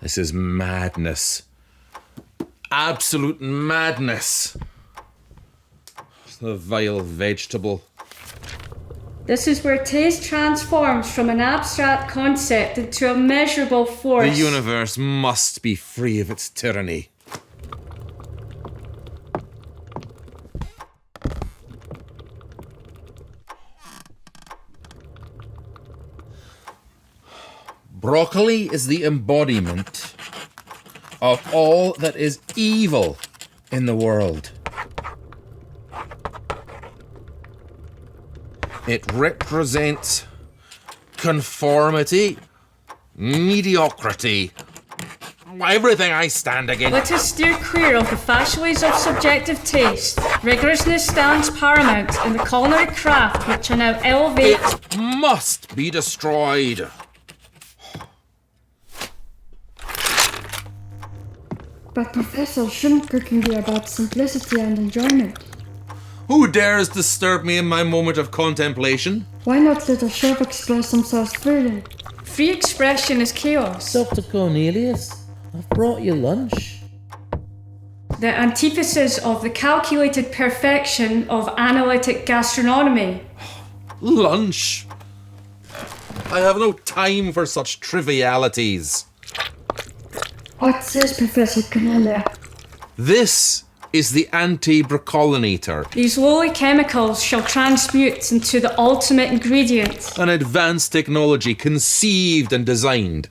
This is madness. Absolute madness. The vile vegetable. This is where taste transforms from an abstract concept into a measurable force. The universe must be free of its tyranny. Broccoli is the embodiment of all that is evil in the world. It represents conformity, mediocrity, everything I stand against. Let us steer clear of the fasciales of subjective taste. Rigorousness stands paramount in the culinary craft which are now elevate. It must be destroyed. But Professor, shouldn't cooking be about simplicity and enjoyment? Who dares disturb me in my moment of contemplation? Why not let a chef express themselves freely? Free expression is chaos. Dr. Cornelius, I've brought you lunch. The antithesis of the calculated perfection of analytic gastronomy. Lunch? I have no time for such trivialities. What says Professor Culinary? This is the anti-brocolinator, These lowly chemicals shall transmute into the ultimate ingredient. an advanced technology conceived and designed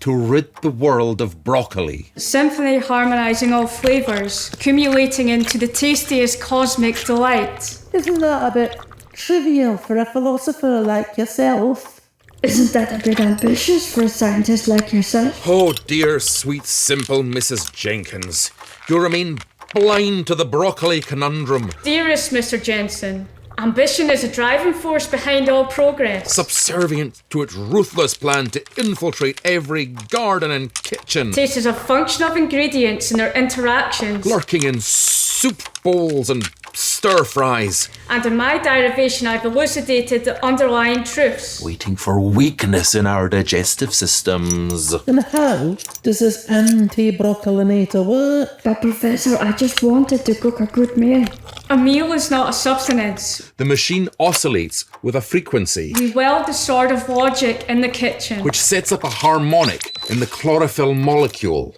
to rid the world of broccoli. Symphony harmonizing all flavors, accumulating into the tastiest cosmic delight. Isn't that a bit trivial for a philosopher like yourself? Isn't that a bit ambitious for a scientist like yourself? Oh dear, sweet, simple Mrs. Jenkins. You remain blind to the broccoli conundrum. Dearest Mr. Jensen, ambition is a driving force behind all progress. Subservient to its ruthless plan to infiltrate every garden and kitchen. Taste is a function of ingredients and their interactions. Lurking in soup bowls and stir-fries. And in my derivation, I've elucidated the underlying truths. Waiting for weakness in our digestive systems. And how does this anti-brocolinator work? But Professor, I just wanted to cook a good meal. A meal is not a sustenance. The machine oscillates with a frequency We weld the sword of logic in the kitchen. which sets up a harmonic in the chlorophyll molecule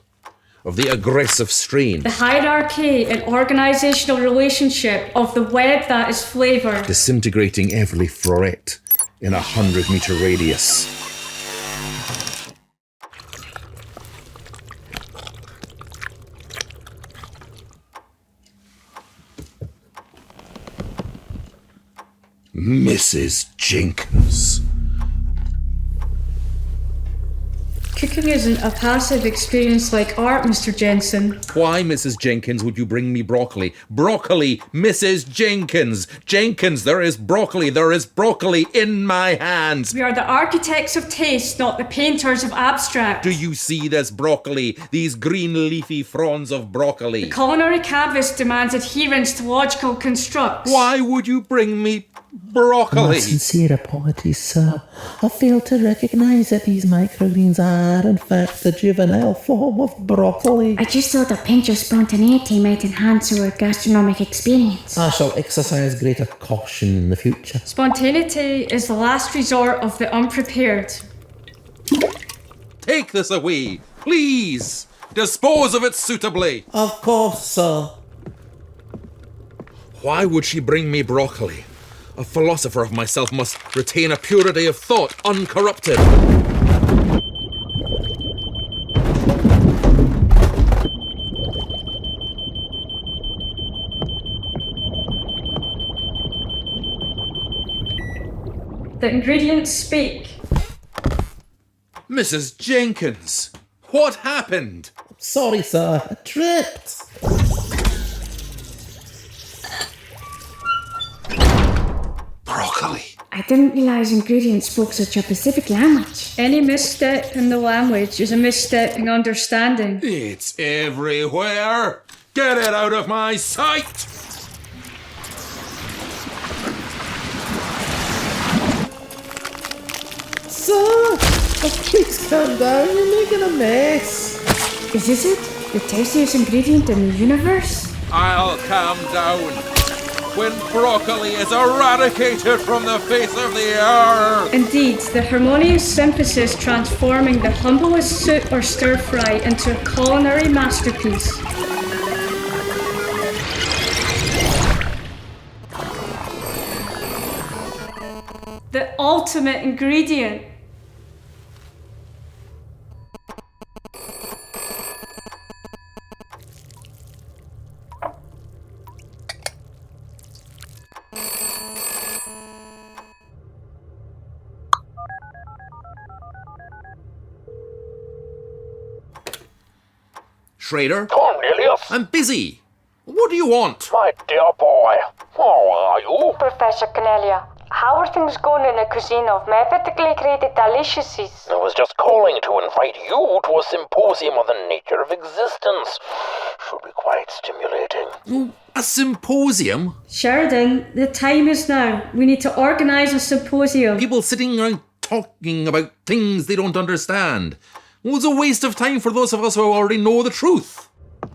of the aggressive strain, The hierarchy and organizational relationship of the web that is flavor. disintegrating every floret in a 100-meter radius. Mrs. Jenkins. Cooking isn't a passive experience like art, Mr. Jensen. Why, Mrs. Jenkins, would you bring me broccoli? Broccoli, Mrs. Jenkins! Jenkins, there is broccoli in my hands! We are the architects of taste, not the painters of abstract. Do you see this broccoli? These green leafy fronds of broccoli? Culinary canvas demands adherence to logical constructs. Why would you bring me broccoli? My sincere apologies, sir. I failed to recognise that these microgreens are, in fact, the juvenile form of broccoli. I just thought a pinch of spontaneity might enhance our gastronomic experience. I shall exercise greater caution in the future. Spontaneity is the last resort of the unprepared. Take this away, please! Dispose of it suitably! Of course, sir. Why would she bring me broccoli? A philosopher of myself must retain a purity of thought uncorrupted. The ingredients speak. Mrs. Jenkins, what happened? Sorry, sir. I tripped. Broccoli. I didn't realise ingredients spoke such a specific language. Any misstep in the language is a misstep in understanding. It's everywhere. Get it out of my sight. Sir, Please calm down, you're making a mess. Is this it? The tastiest ingredient in the universe? I'll calm down when broccoli is eradicated from the face of the earth. Indeed, the harmonious synthesis transforming the humblest soup or stir-fry into a culinary masterpiece. The ultimate ingredient. Schrader, Cornelius, I'm busy. What do you want? my dear boy, how are you? Professor Cornelia, how are things going in the cuisine of my vertically created deliciouses? I was just calling to invite you to a symposium on the nature of existence. Should be quite stimulating. Oh, a symposium? Sheridan, the time is now. We need to organise a symposium. People sitting around talking about things they don't understand. Well, it's a waste of time for those of us who already know the truth.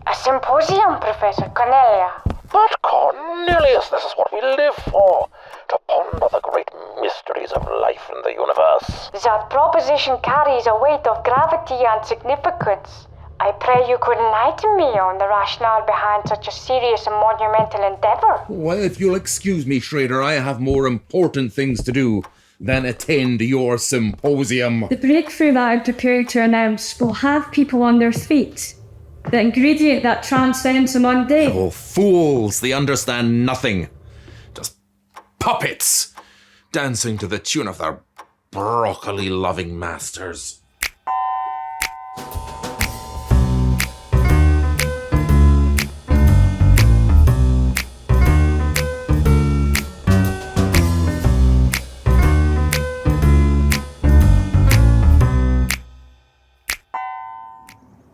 A symposium, Professor Cornelia. But Cornelius, this is what we live for. To ponder the great mysteries of life in the universe. That proposition carries a weight of gravity and significance. I pray you could enlighten me on the rationale behind such a serious and monumental endeavour. Well, if you'll excuse me, Schrader, I have more important things to do than attend your symposium. The breakthrough that I'm preparing to announce will have people on their feet. The ingredient that transcends the mundane. Oh, fools, they understand nothing. Just puppets, dancing to the tune of their broccoli-loving masters.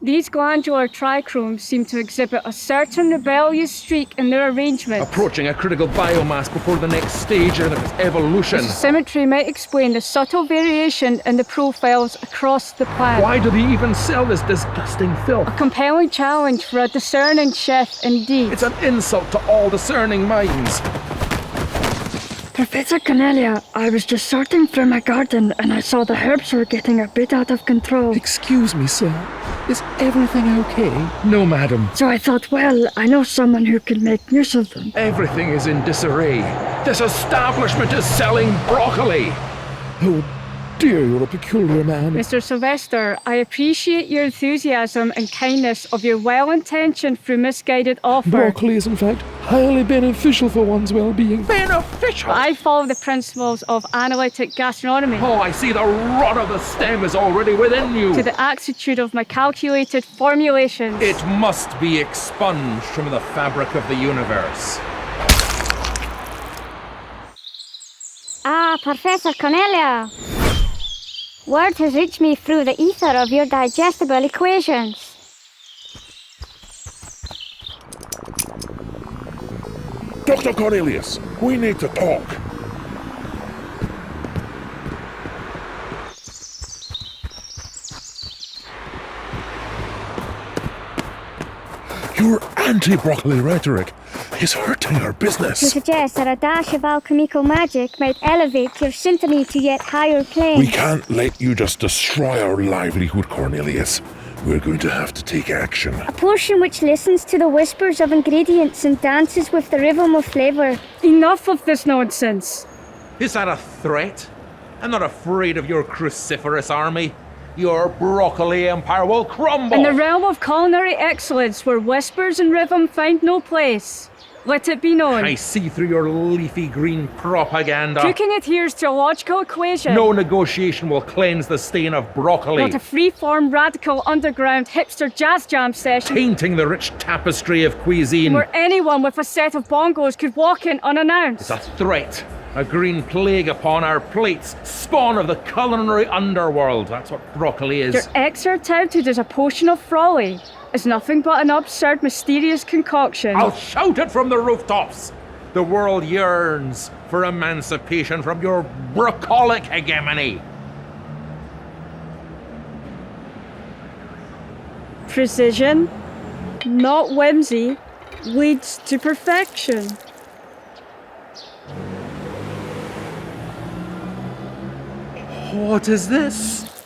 These glandular trichromes seem to exhibit a certain rebellious streak in their arrangement. Approaching a critical biomass before the next stage in its evolution. Symmetry might explain the subtle variation in the profiles across the plant. Why do they even sell this disgusting filth? A compelling challenge for a discerning chef indeed. It's an insult to all discerning minds. Professor Cornelia, I was just sorting through my garden and I saw the herbs were getting a bit out of control. Excuse me, sir. Is everything okay? No, madam. So I thought, well, I know someone who can make use of them. Everything is in disarray. This establishment is selling broccoli. Oh dear, you're a peculiar man. Mr. Sylvester, I appreciate your enthusiasm and kindness of your well-intentioned through misguided offer. Broccoli is in fact highly beneficial for one's well-being. Beneficial? I follow the principles of analytic gastronomy. Oh, I see the rot of the stem is already within you. To the exactitude of my calculated formulations. It must be expunged from the fabric of the universe. Ah, Professor Cornelia. Word has reached me through the ether of your digestible equations. Dr. Cornelius, we need to talk. Your anti-broccoli rhetoric is hurting our To business. suggest that a dash of alchemical magic might elevate your symphony to yet higher planes. We can't let you just destroy our livelihood, Cornelius. We're going to have to take action. A potion which listens to the whispers of ingredients and dances with the rhythm of flavour. Enough of this nonsense. Is that a threat? I'm not afraid of your cruciferous army. Your broccoli empire will crumble. In the realm of culinary excellence where whispers and rhythm find no place, let it be known. I see through your leafy green propaganda. Cooking adheres to a logical equation. No negotiation will cleanse the stain of broccoli. Not a free-form, radical, underground, hipster jazz jam session Tainting the rich tapestry of cuisine. where anyone with a set of bongos could walk in unannounced. It's a threat. A green plague upon our plates. Spawn of the culinary underworld. That's what broccoli is. Your excerpt touted as a potion of folly is nothing but an absurd, mysterious concoction. I'll shout it from the rooftops. The world yearns for emancipation from your broccolic hegemony. Precision, not whimsy, leads to perfection. What is this?